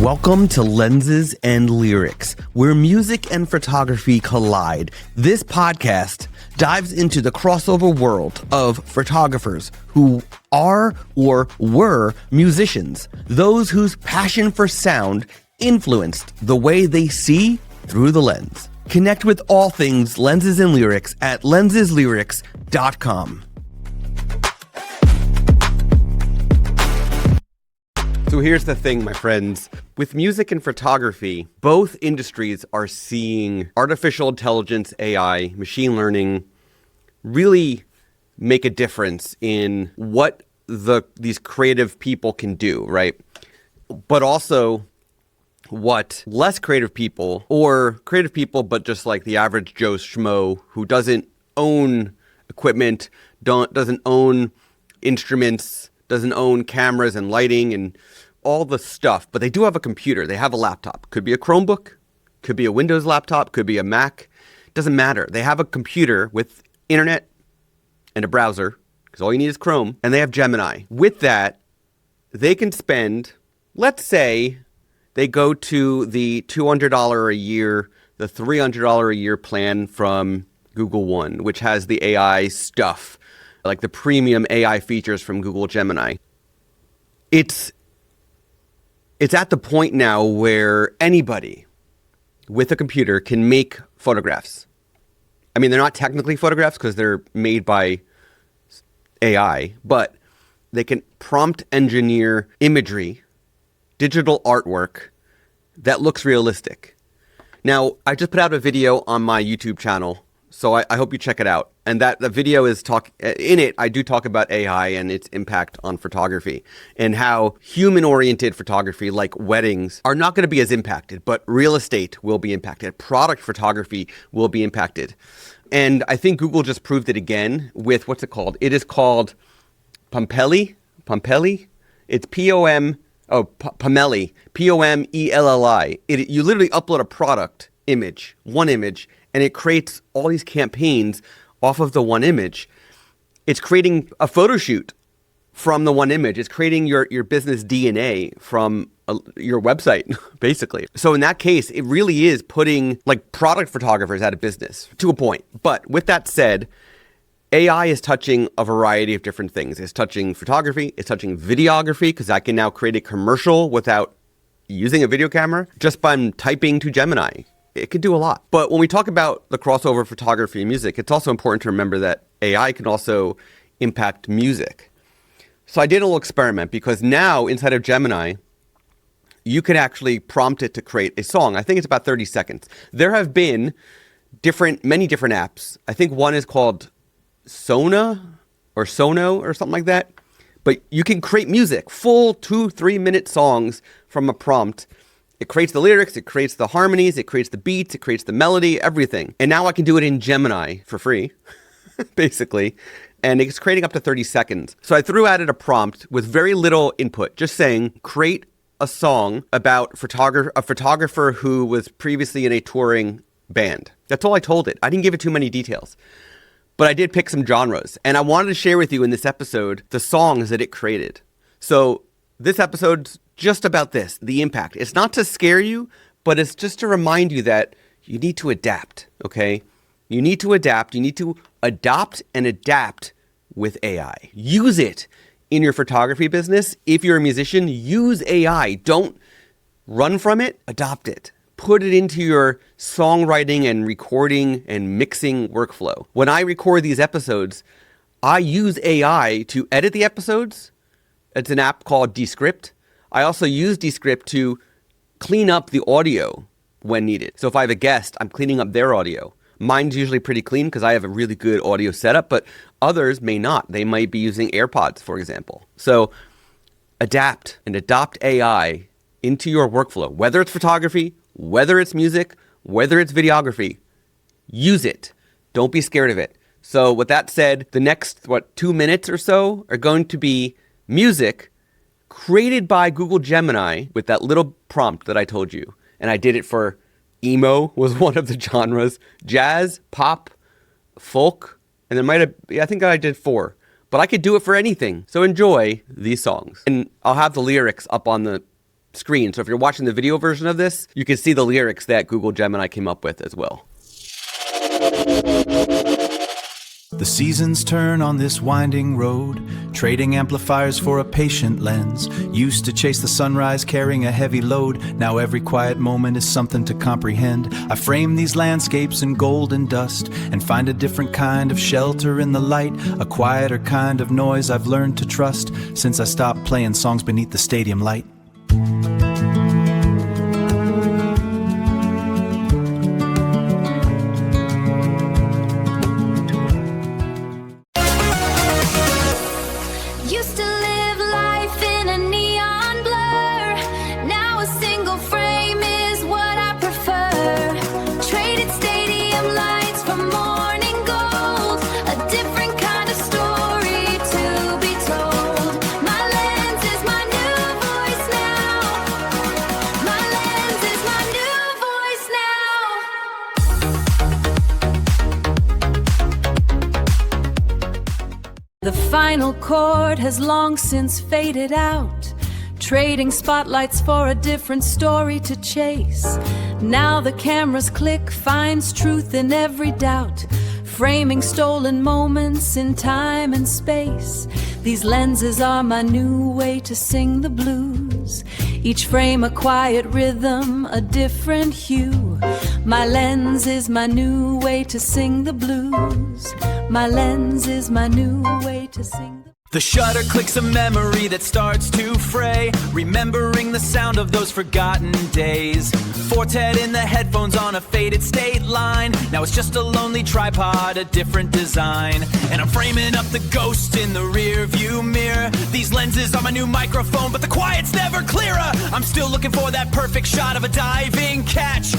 Welcome to Lenses and Lyrics, where music and photography collide. This podcast dives into the crossover world of photographers who are or were musicians, those whose passion for sound influenced the way they see through the lens. Connect with all things Lenses and Lyrics at lenseslyrics.com. So here's the thing, my friends. With music and photography, both industries are seeing artificial intelligence, AI, machine learning, really make a difference in what these creative people can do, right? But also what less creative people, or creative people but just like the average Joe Schmo who doesn't own equipment, doesn't own instruments, doesn't own cameras and lighting and all the stuff, but they do have a computer. They have a laptop. Could be a Chromebook, could be a Windows laptop, could be a Mac. Doesn't matter. They have a computer with internet and a browser, because all you need is Chrome, and they have Gemini. With that, they can spend, let's say, they go to the $200 a year, the $300 a year plan from Google One, which has the AI stuff, like the premium AI features from Google Gemini. It's at the point now where anybody with a computer can make photographs. I mean, they're not technically photographs because they're made by AI, but they can prompt engineer imagery, digital artwork that looks realistic. Now, I just put out a video on my YouTube channel, so I hope you check it out. And the video is in it, I do talk about AI and its impact on photography and how human-oriented photography like weddings are not going to be as impacted, but real estate will be impacted. Product photography will be impacted. And I think Google just proved it again with, what's it called? It is called Pomelli. It's Pomelli, Pomelli. You literally upload a product image, one image, and it creates all these campaigns off of the one image. It's creating a photo shoot from the one image. It's creating your business DNA from your website, basically. So in that case, it really is putting like product photographers out of business to a point. But with that said, AI is touching a variety of different things. It's touching photography. It's touching videography, because I can now create a commercial without using a video camera just by typing to Gemini. It could do a lot. But when we talk about the crossover photography and music, it's also important to remember that AI can also impact music. So I did a little experiment, because now inside of Gemini, you can actually prompt it to create a song. I think it's about 30 seconds. There have been many different apps. I think one is called Sono or something like that. But you can create music, full 2-3 minute songs from a prompt. It creates the lyrics, it creates the harmonies, it creates the beats, it creates the melody, everything. And now I can do it in Gemini for free, basically. And it's creating up to 30 seconds. So I threw at it a prompt with very little input, just saying, create a song about a photographer who was previously in a touring band. That's all I told it. I didn't give it too many details. But I did pick some genres. And I wanted to share with you in this episode the songs that it created. So this episode's just about this, the impact. It's not to scare you, but it's just to remind you that you need to adapt, okay? You need to adapt. You need to adopt and adapt with AI. Use it in your photography business. If you're a musician, use AI. Don't run from it, adopt it. Put it into your songwriting and recording and mixing workflow. When I record these episodes, I use AI to edit the episodes. It's an app called Descript. I also use Descript to clean up the audio when needed. So if I have a guest, I'm cleaning up their audio. Mine's usually pretty clean because I have a really good audio setup, but others may not. They might be using AirPods, for example. So adapt and adopt AI into your workflow, whether it's photography, whether it's music, whether it's videography. Use it. Don't be scared of it. So with that said, the next, 2 minutes or so are going to be music created by Google Gemini with that little prompt that I told you. And I did it for emo was one of the genres, jazz, pop, folk, and I think I did 4. But I could do it for anything. So enjoy these songs. And I'll have the lyrics up on the screen. So if you're watching the video version of this, you can see the lyrics that Google Gemini came up with as well. The seasons turn on this winding road, trading amplifiers for a patient lens. Used to chase the sunrise carrying a heavy load, now every quiet moment is something to comprehend. I frame these landscapes in gold and dust and find a different kind of shelter in the light, a quieter kind of noise I've learned to trust since I stopped playing songs beneath the stadium light. Used to live life in a neon blur. Now a single frame is what I prefer. Traded stadium lights for morning gold. A different kind of story to be told. My lens is my new voice now. My lens is my new voice now. The final chord has long since faded out, trading spotlights for a different story to chase. Now the camera's click finds truth in every doubt, framing stolen moments in time and space. These lenses are my new way to sing the blues, each frame a quiet rhythm, a different hue. My lens is my new way to sing the blues. My lens is my new way to sing the The shutter clicks a memory that starts to fray, remembering the sound of those forgotten days. Fortet in the headphones on a faded state line. Now it's just a lonely tripod, a different design. And I'm framing up the ghost in the rear view mirror. These lenses are my new microphone, but the quiet's never clearer. I'm still looking for that perfect shot of a diving catch,